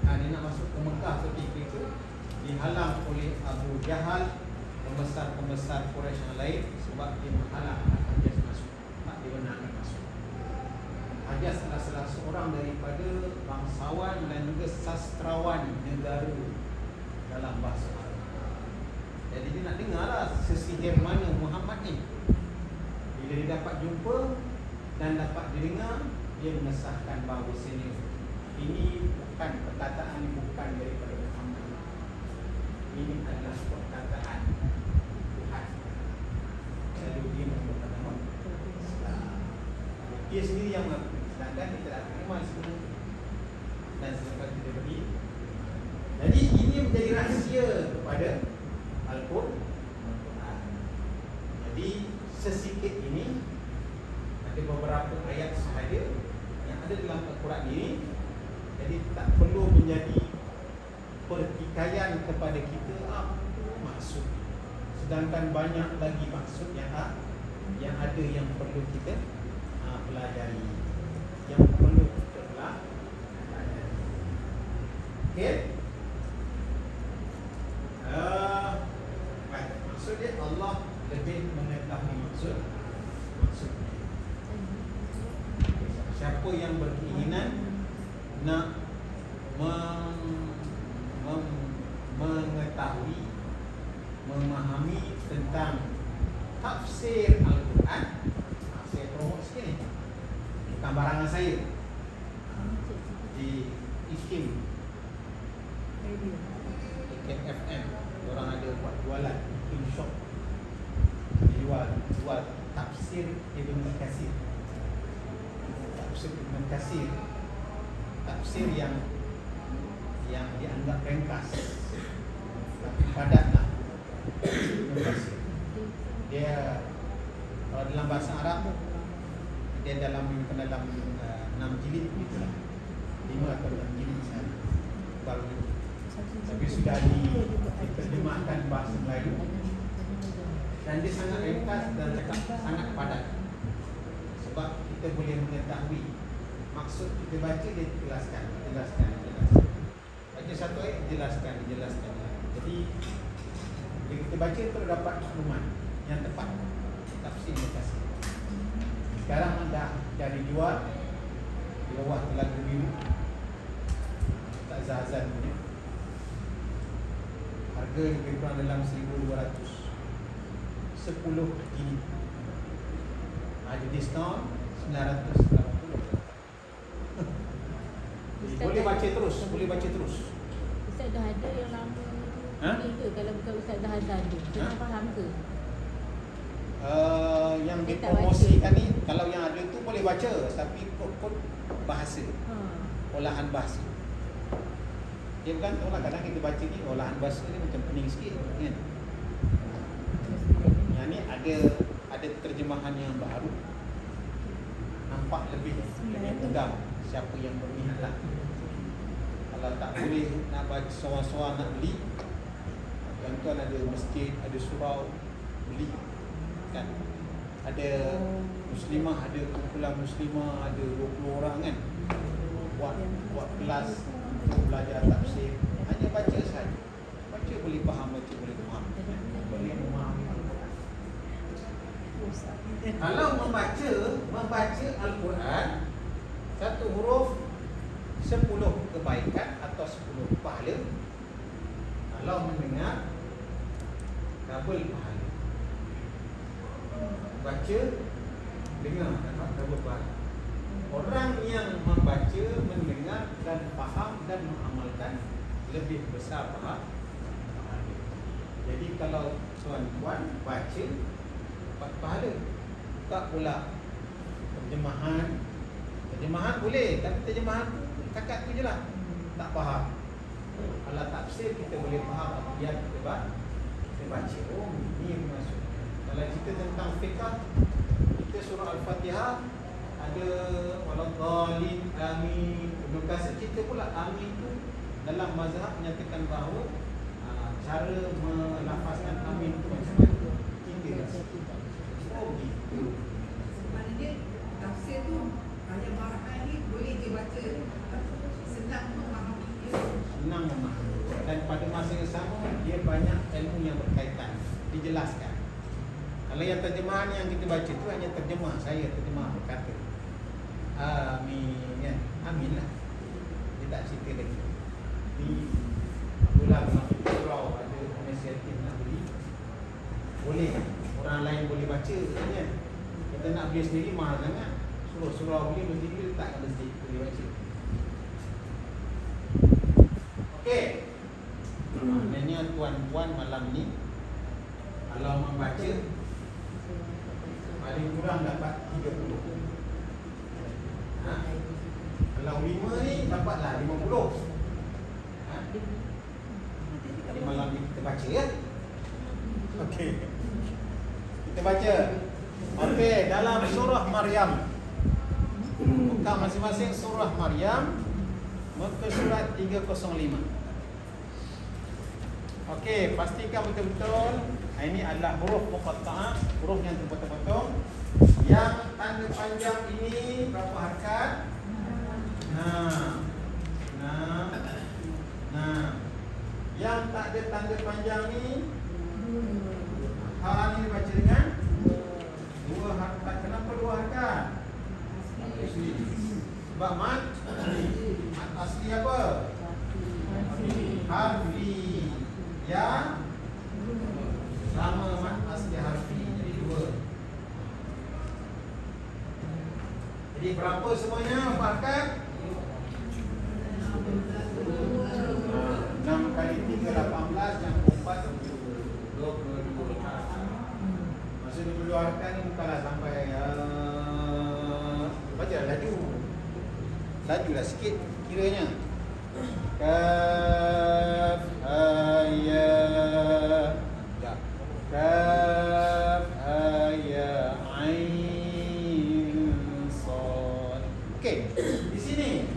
Dia nak masuk ke Mekah ketika itu, dihalang oleh Abu Jahal, pembesar-pembesar Quraisy yang lain, sebab dia menghalang Al-Hajjaj masuk. Tak dibenarkan masuk. Hajjaj adalah salah seorang daripada bangsawan dan juga sastrawan negara dalam bahasa Arab. Jadi dia nak dengarlah sesihir mana Muhammad ni. Bila dia dapat jumpa dan dapat didengar, dia mengesahkan bahawa ini bukan perkataan, ini bukan daripada Muhammad. ini adalah perkataan Tuhan. Lalu dia mengatakan dia sendiri yang mengakui, sedangkan kita tak terima sebenarnya. Dan selepas kita beri, jadi ini menjadi rahsia kepada Al-Quran. Jadi sesikit ini ada beberapa ayat sahaja yang ada dalam Al-Quran ini. Jadi tak perlu menjadi pertikaian kepada kita maksud. Sedangkan banyak lagi maksud yang ada yang perlu kita pelajari, yang perlu kita pelajari. Okey. Maksud dia Allah lebih mengetahui maksud. Siapa yang berkeinginan nak mengetahui, memahami tentang tafsir Al-Quran, saya promote sikit ni, bukan barangan saya, di IKIM FM, orang ada buat jualan IKIM Shop, jual tafsir Ibn Katsir, tafsir yang dianggap ringkas tapi padatlah. Dia kalau dalam bahasa Arab dia dalam 6 jilid gitulah, 5 atau 6 jilid sahaja baru itu. Tapi sudah diterjemahkan bahasa Melayu dan dia sangat ringkas dan sangat padat, sebab kita boleh mengetahui maksud kita baca. Dia jelaskan. Baca satu ayat, jelaskan. Jadi bila kita baca terdapat maklumat yang tepat, tafsir Ibn Katsir. Sekarang dah dijual di bawah Telaga Biru, tak Zazan punya. Harga lebih kurang dalam 1,200, 10 jilid. Ada diskaun 980. Boleh baca terus. Ustaz dah ada yang lama ni ke? Kalau bukan Ustaz dah ada tu, kita faham ke? Yang dipromosikan ni, kalau yang ada tu boleh baca, tapi kod bahasa, olahan bahasa. Dia bukan tahu lah, kadang kita baca ni olahan bahasa ni macam pening sikit kan. Yang ni ada terjemahan yang baru, nampak lebih mudah. Siapa yang berminat lah. Kalau tak boleh nak baca seorang-seorang nak beli, tuan-tuan ada masjid, ada surau, beli kan. Ada muslimah, ada kumpulan muslimah, ada 20 orang kan, buat kelas untuk belajar tafsir. Hanya baca saja. Baca boleh faham, boleh memahami. Kalau membaca Al-Quran, satu huruf 10 kebaikan atau 10 pahala. Kalau mendengar, double pahala. Baca, dengar, dapat double pahala. Orang yang membaca, mendengar dan faham dan mengamalkan lebih besar pahala. Jadi kalau tuan-tuan baca, dapat pahala. Tak pula terjemahan boleh, tapi terjemahan cakap tu je lah, tak faham. Kalau tafsir kita boleh faham apa yang kita baca. Oh, ini maksud. Kalau cerita tentang fiqh, kita surah Al-Fatihah ada waladhdallin, amin. Ibn Katsir cerita pula amin tu dalam mazhab menyatakan bahawa cara melafazkan amin tu macam mana. Oh gitu. Sebenarnya tafsir tu hanya bahagian ni boleh dibaca, senang memahami. Dan pada masa yang sama dia banyak ilmu yang berkaitan, dijelaskan. Kalau yang terjemahan yang kita baca tu hanya terjemah, saya terjemah berkata amin kan, amin lah, dia tak cerita lagi. Di bulan surau ada inisiatif nak beli, boleh orang lain boleh baca kan. Kita nak beli sendiri mahal sangat, suruh surau beli, mesti dia letak kat masjid, boleh baca. Okey, maknanya tuan-tuan malam ni, kalau membaca paling kurang dapat 30. Kalau 5 ni dapatlah 50. Jadi malam ni kita baca ya. Okey. Kita baca. Okey, dalam surah Maryam. Buka masing-masing surah Maryam, muka surat 305. Okey, pastikan betul-betul ini adalah huruf muqatta'ah, huruf yang terpotong-potong. Yang tanda panjang ini berapa harakat? 6. Yang tak ada tanda panjang ni, hal ni dibaca dengan 2 harakat. Kenapa 2 harakat? Sebab mat asli apa? Harfi. Ya, sama mat asli harfi. Jadi 2. Jadi berapa semuanya harakat? 6 kali 3 18, yang 4 22 harakat. Maksud 22 harakat ni bukanlah sampai baca lajulah sikit kiranya. Kaf ha ya kaf ha ya ain sad. Okey, di sini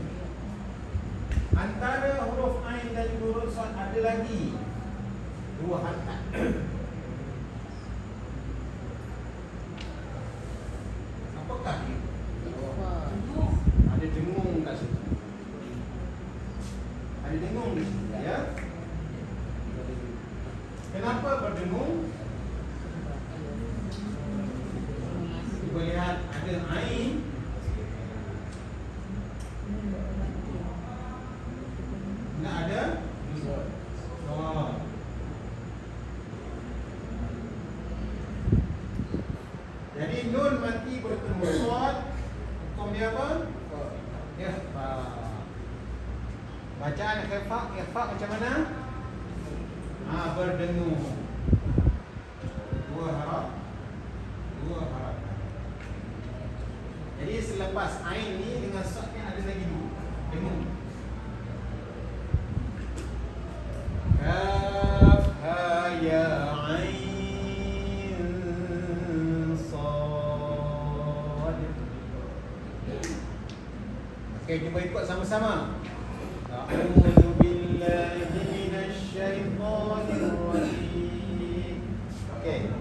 antara huruf ain dan huruf sad ada lagi 2 harakat. Apakah dia? Ada dengung kat situ. Ada dengung di situ ya. Kenapa berdengung? Kita lihat ada ain. Nak ada? Oh. Jadi nun mati bertemu sad, hukum dia apa? Ikhfa. Bacaan ikhfa macam mana? Berdengung. 2 harakat. Jadi selepas ain ni dengan sad ni ada lagi 2 dengung. Kaf ha ya ain sad. Okey, cuba ikut sama-sama. A'udzu billahi minasy syaithanir rajim. Okey.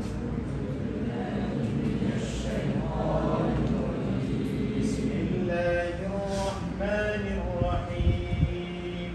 Bismillahirrahmanirrahim.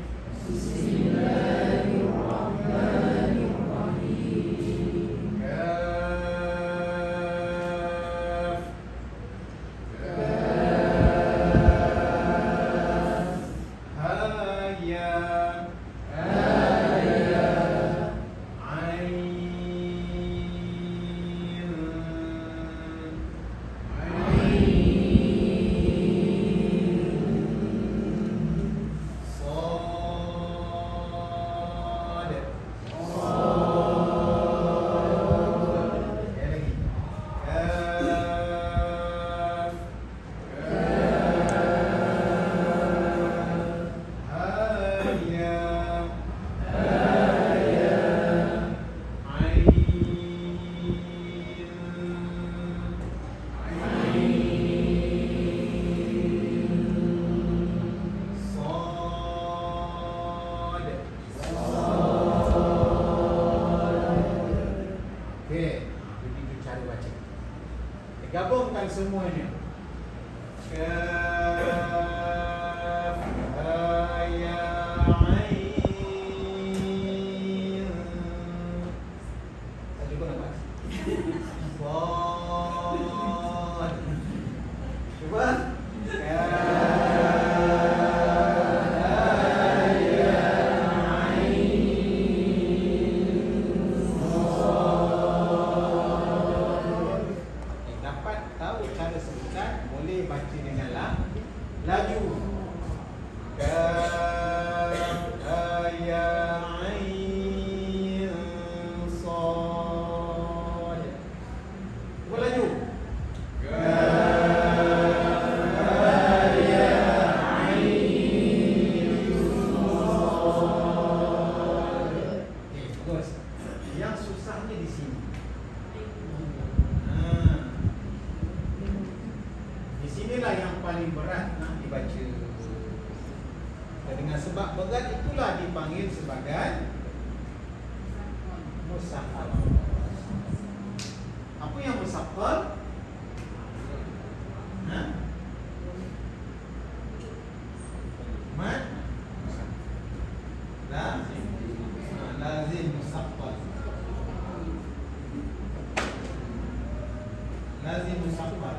Gabungkan semuanya. Kaf ha ya ain. Tadi kau nampak? Sad. Cuba. Tahu cara sebut. Dengan sebab berat itulah dipanggil sebagai musaqqal. Apa yang musaqqal? Mat lazim musaqqal. Lazim musaqqal.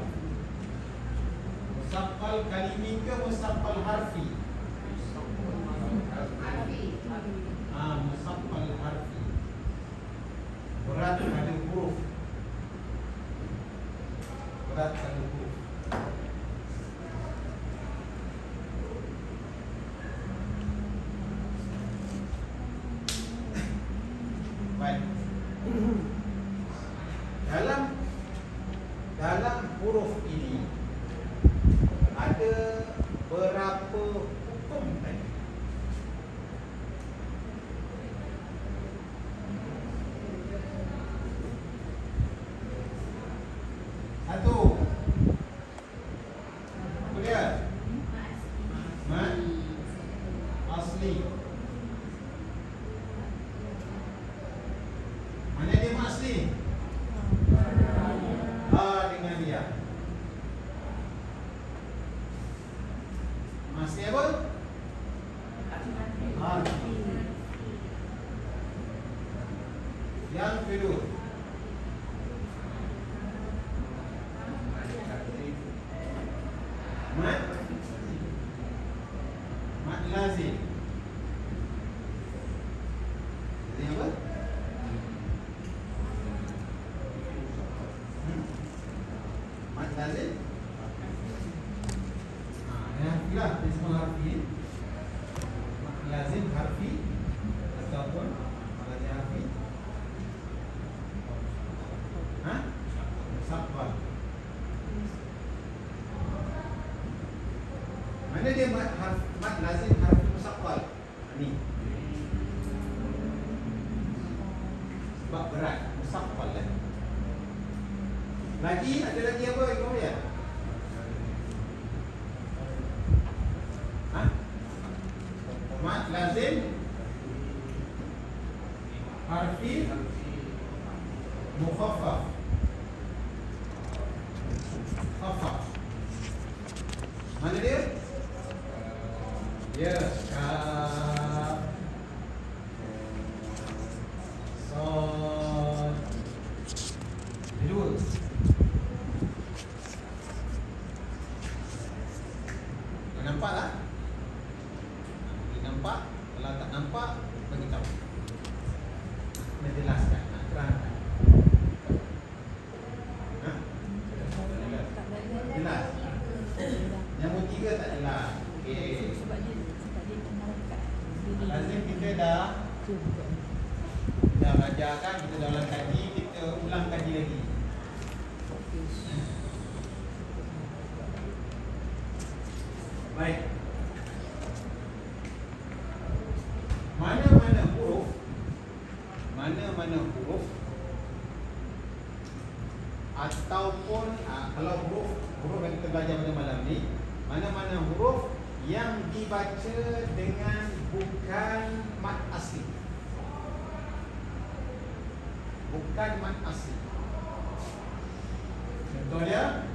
Musaqqal kalimi ke musaqqal harfi? Musaqqal harfi. Berat pada huruf. Berat pada huruf. Baik. Dalam huruf ini ada berapa hukum tadi? Satu. Apa dia? Mat asli. Mana dia mat asli? Dengan dia. Masih apa? Harfi. Yang kedua. Mat lazim. Ini apa? Mat lazim. Inilah semua harfi. Mat lazim harfi ataupun mat lazim harfi. Musaqqal. Mana dia mat lazim harfi musaqqal? Ni. Sebab berat musaqqal lah. Lagi ada lagi apa ikut dia? Mat lazim harfi mukhaffaf. Khaffaf. Mana dia? Ya, kaf, sad. Dua. Nampak tak? Nampak? Kalau tak nampak, bagi tahu. Nak jelaskan, nak terangkan. Jelas? Yang tiga tak jelas. Okey. Sebab dia menangkap. Lazim kita dah belajar kan, kita dah ulang kaji, kita ulang kaji lagi. Baik. Mana-mana huruf ataupun kalau huruf yang kita belajar pada malam ni, mana-mana huruf yang dibaca dengan bukan mat asli. Bukan mat asli. Contoh dia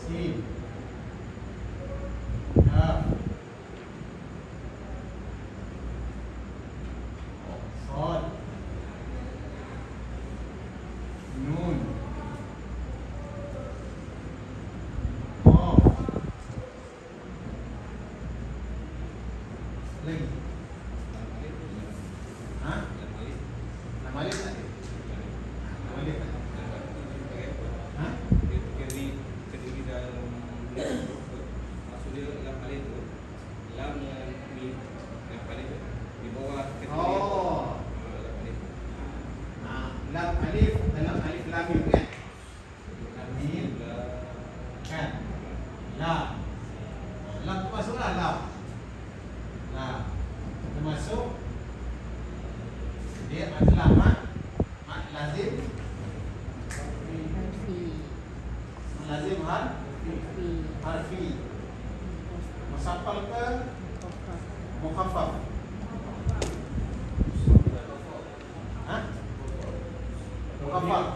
sin. Kaf. Sad. Nun. Qaf. Lagi. Nama alif tak ada? Nama alif tak ada? Kediri dalam maksud dia lam alif tu, lam dengan mim, lam alif di bawah kediri. Lam alif. Lam alif dalam alif lam mim kan? Lam mim kan? Lam. Lam tu masuklah lam. Termasuk adalah mat lazim lazim harfi. Musaffal ke mukhaffaf? Ha? Mukhaffaf.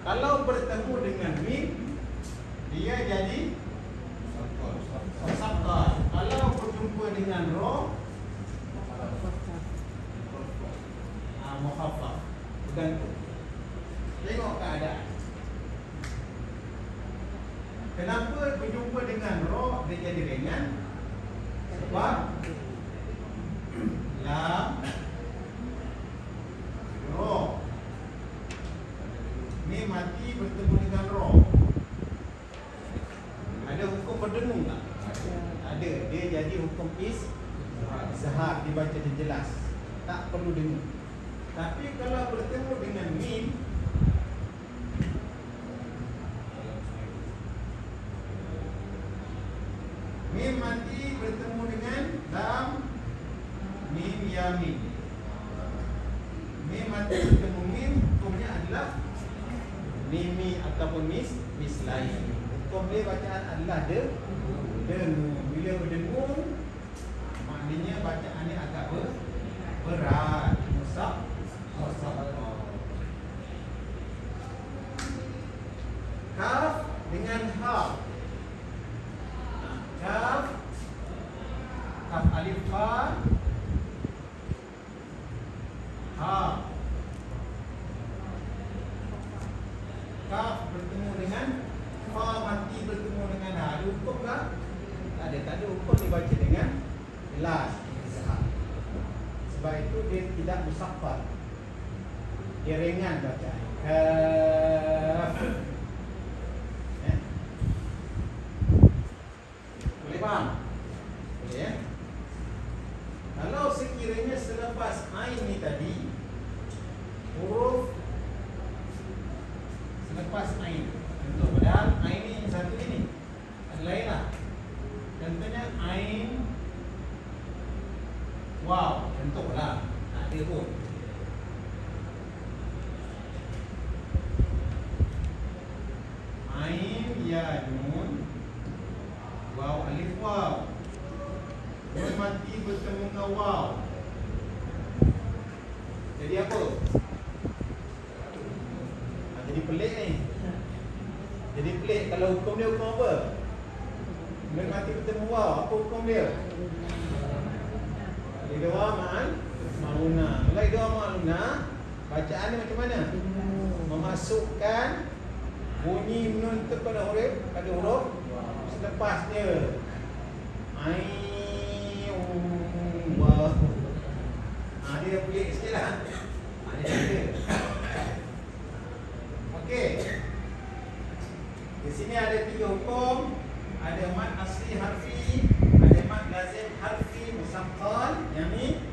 Kalau bertemu dengan mim, dia jadi musaffal. Kalau berjumpa dengan ro, mukhaffaf. Bergantung. Tengok keadaan. Kenapa berjumpa dengan ro dia jadi ringan? Sebab lam ro ni mati bertemu dengan ro. Ada hukum berdengung tak? Ada. Dia jadi hukum izhar, dibaca dia jelas. Tak perlu dengung. Tapi kalau bertemu dengan mim, mim mati bertemu dengan lam, mim ya mim. Mim mati bertemu mim, hukumnya adalah mimi ataupun mislain. Hukum dia bacaan adalah dengung. Bila berdengung, maknanya bacaan ni agak berat. Kaf dengan ha. Kaf alif ha, ha. Kaf bertemu dengan fa mati bertemu dengan ha. Ada hukum tak? Tak ada hukum dibaca dengan jelas. Sebab itu dia tidak musaffal. Dia ringan bacaan. Kaf. Boleh faham? Boleh ya? Kalau sekiranya selepas ain ni tadi, huruf selepas ain, contoh padahal ain ni satu ini, ada lain lah. Contohnya ain wow, contohlah. Tak ada pun. Ain ya nun waw alif waw. Nun mati bertemu dengan waw. Jadi apa? Jadi pelik ni. Jadi pelik. Kalau hukum dia hukum apa? Nun mati bertemu waw. Apa hukum dia? Idgham ma'una. Kalau idgham ma'una, bacaan dia macam mana? Memasukkan bunyi nun tu pada huruf selepas dia. Wah. Dia pelik sikitlah. Dia ada. Okey. Di sini ada 3 hukum. Ada mad asli harfi, ada mad lazim harfi musaffal, yang ni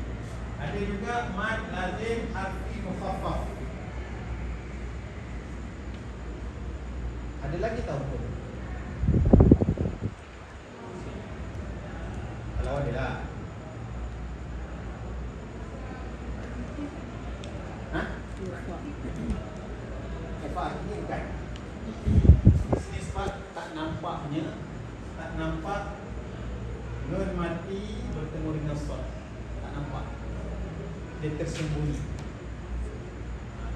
ada juga mad lazim harfi mukhaffaf. Ada lagi tak hukum? Kalau ada lah. Ha? Apa ini bukan? Di sini sebab tak nampaknya, tak nampak nun mati bertemu dengan sad. Tak nampak. Dia tersembunyi.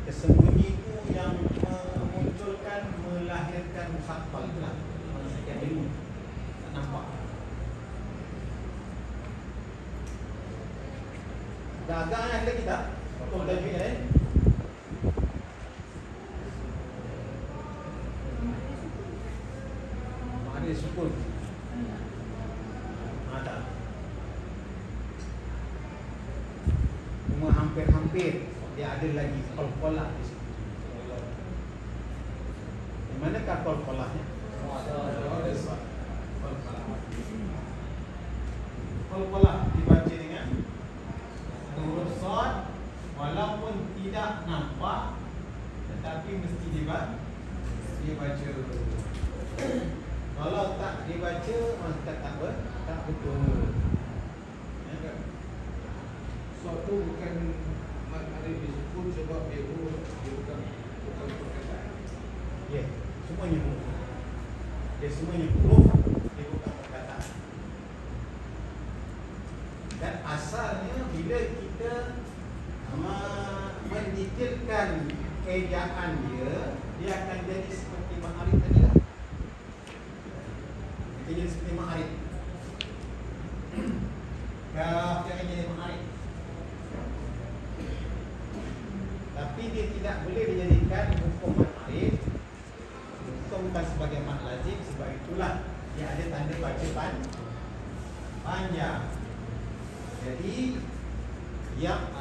Tersembunyi itu yang memunculkan, melahirkan musaffal itulah. Maksudnya dulu tak nampak. Dah agak ada lagi tak? Betul tajwid ni. Ada sukun. Tak. Cuma hampir-hampir dia ada lagi qalqalah di situ. Di manakah qalqalahnya? Qalqalah dibaca dengan huruf sad, walaupun tidak nampak tetapi mesti dibaca. Kalau tak dibaca, maka tak betul. Ya kan? So sebab dia huruf, dia bukan perkataan. Ya, semuanya huruf. Dia semuanya huruf, dia bukan perkataan. Dan asalnya bila kita mendetailkan ejaan dia akan jadi seperti ma'arif tadi lah. Dia jadi seperti ma'arif. Kaf dia akan jadi ma'arif. Tapi dia tidak boleh dijadikan hukum ma'arif, hukum bukan sebagai mat lazim. Sebab itulah dia ada tanda baca panjang. Jadi yang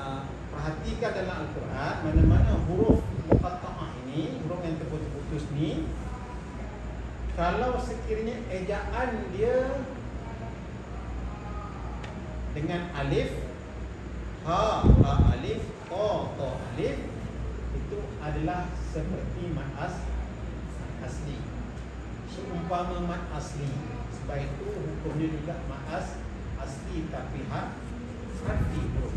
perhatikan dalam Al-Quran, mana-mana huruf muqatta'ah ini, huruf yang terputus-putus ni, kalau sekiranya ejaan dia dengan alif, ha alif, ta alif, itu adalah seperti mat asli, seumpama mat asli. Sebab itu hukumnya juga mat asli, tapi harfi huruf.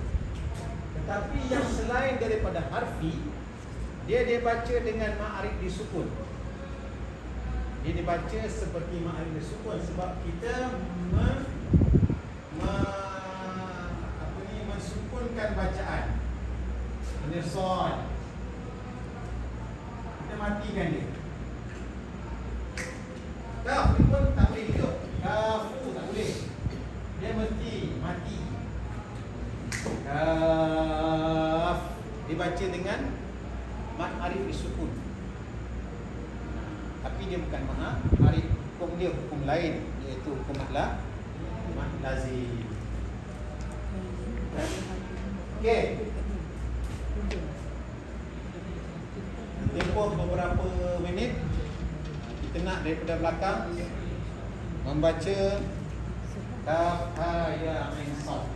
Tetapi yang selain daripada harfi, dia dibaca dengan ma'arif disukun. Dia dibaca seperti ma'arif disukun sebab kita mensukunkan bacaan. Ini sad. Kita matikan dia. Kaf pun tak boleh hidup. Kafu tak boleh. Dia mesti mati. Kaf dibaca dengan mat arif disukun. Tapi dia bukan ma'arif, hukum dia hukum lain, iaitu hukum mat lazim. Okey. Tempoh beberapa minit, kita nak daripada belakang membaca kaf ha ya ain sad.